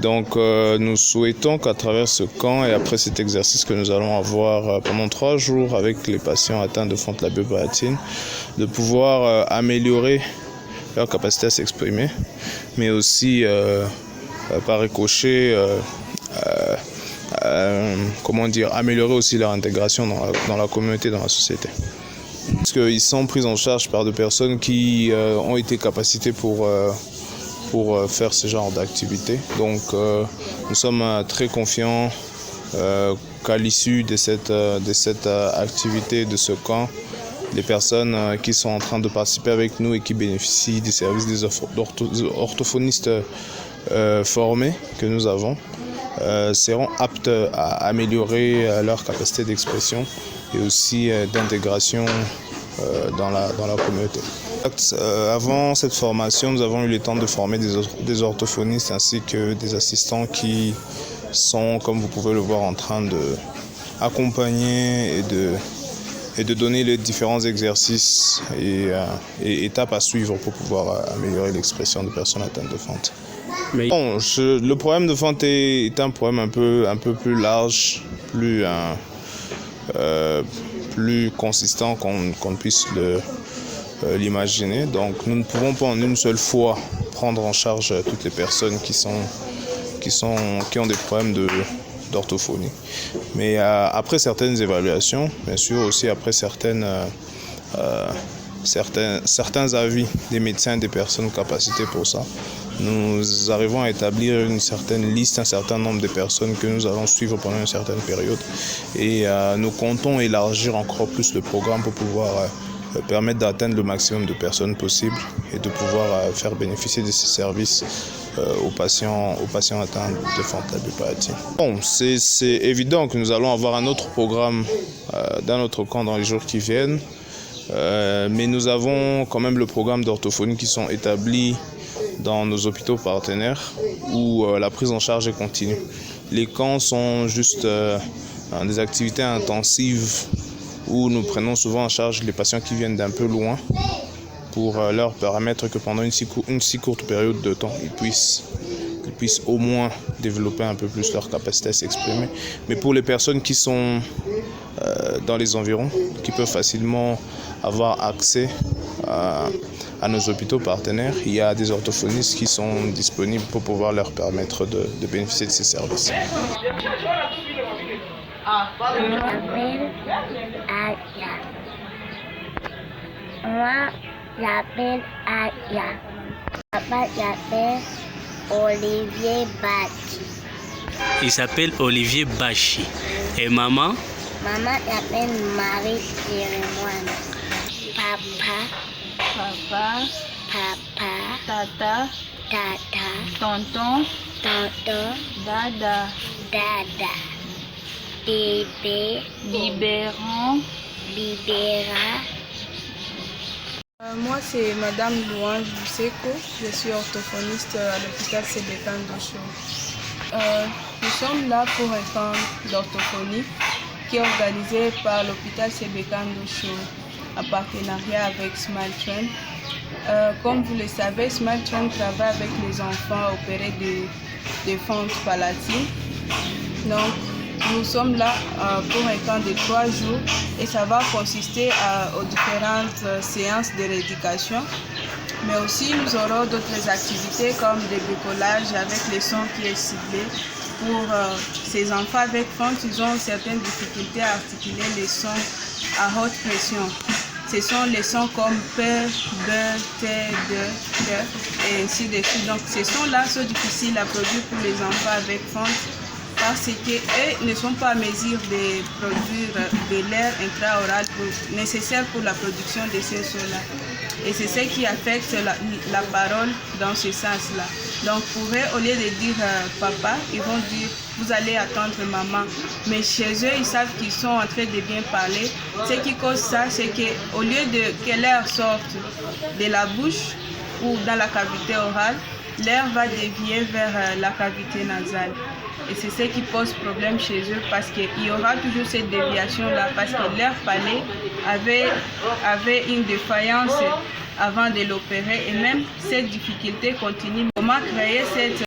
Donc nous souhaitons qu'à travers ce camp et après cet exercice que nous allons avoir pendant 3 jours avec les patients atteints de fente labio-palatine, de pouvoir améliorer leur capacité à s'exprimer, mais aussi par ricochet, améliorer aussi leur intégration dans la communauté, dans la société. Parce qu'ils sont pris en charge par des personnes qui ont été capacitées pour faire ce genre d'activité. Donc nous sommes très confiants qu'à l'issue de cette activité, de ce camp, les personnes qui sont en train de participer avec nous et qui bénéficient des services des orthophonistes formés que nous avons seront aptes à améliorer leur capacité d'expression et aussi d'intégration dans la communauté. Avant cette formation, nous avons eu le temps de former des orthophonistes ainsi que des assistants qui sont, comme vous pouvez le voir, en train d'accompagner et de donner les différents exercices et étapes à suivre pour pouvoir améliorer l'expression de personnes atteintes de fente. Bon, le problème de fente est un problème un peu plus large, plus consistant qu'on puisse l'imaginer. Donc nous ne pouvons pas en une seule fois prendre en charge toutes les personnes qui ont des problèmes d'orthophonie. Mais après certaines évaluations, bien sûr, aussi après certains avis des médecins, des personnes capacitées pour ça, nous arrivons à établir une certaine liste, un certain nombre de personnes que nous allons suivre pendant une certaine période. Et nous comptons élargir encore plus le programme pour pouvoir permettre d'atteindre le maximum de personnes possible et de pouvoir faire bénéficier de ces services aux patients atteints de fente labio-palatine. Bon, c'est évident que nous allons avoir un autre programme dans notre camp dans les jours qui viennent, mais nous avons quand même le programme d'orthophonie qui sont établis dans nos hôpitaux partenaires où la prise en charge est continue. Les camps sont juste des activités intensives où nous prenons souvent en charge les patients qui viennent d'un peu loin pour leur permettre que pendant une si courte période de temps, ils puissent au moins développer un peu plus leur capacité à s'exprimer. Mais pour les personnes qui sont dans les environs, qui peuvent facilement avoir accès à nos hôpitaux partenaires, il y a des orthophonistes qui sont disponibles pour pouvoir leur permettre de bénéficier de ces services. Moi, j'appelle Aya. Papa s'appelle Olivier Bachi. Il s'appelle Olivier Bachi. Et maman? Maman s'appelle Marie Jérémoine. Papa. Tata, tonton, dada, bébé, biberon. Moi, c'est Madame Louange Buseko. Je suis orthophoniste à l'hôpital Sébekan d'Ocho. Nous sommes là pour un camp d'orthophonie qui est organisé par l'hôpital Sébekan d'Ocho en partenariat avec Smile Train. Comme vous le savez, Smile Train travaille avec les enfants opérés de fente palatine. Donc, nous sommes là pour un temps de 3 jours et ça va consister aux différentes séances de rééducation. Mais aussi, nous aurons d'autres activités comme des bricolages avec les sons qui est ciblé. Pour ces enfants avec fente, ils ont certaines difficultés à articuler les sons à haute pression. Ce sont les sons comme P, B, T, D, T et ainsi de suite. Donc ces sons-là sont difficiles à produire pour les enfants avec fente parce qu'ils ne sont pas à mesure de produire de l'air intraoral nécessaire pour la production de ces sons-là. Et c'est ce qui affecte la parole dans ce sens-là. Donc pour eux, au lieu de dire papa, ils vont dire vous allez attendre maman. Mais chez eux, ils savent qu'ils sont en train de bien parler. Ce qui cause ça, c'est qu'au lieu que l'air sorte de la bouche ou dans la cavité orale, l'air va dévier vers la cavité nasale. Et c'est ce qui pose problème chez eux parce qu'il y aura toujours cette déviation-là parce que l'air palais avait une défaillance avant de l'opérer et même cette difficulté continue. Comment créer cette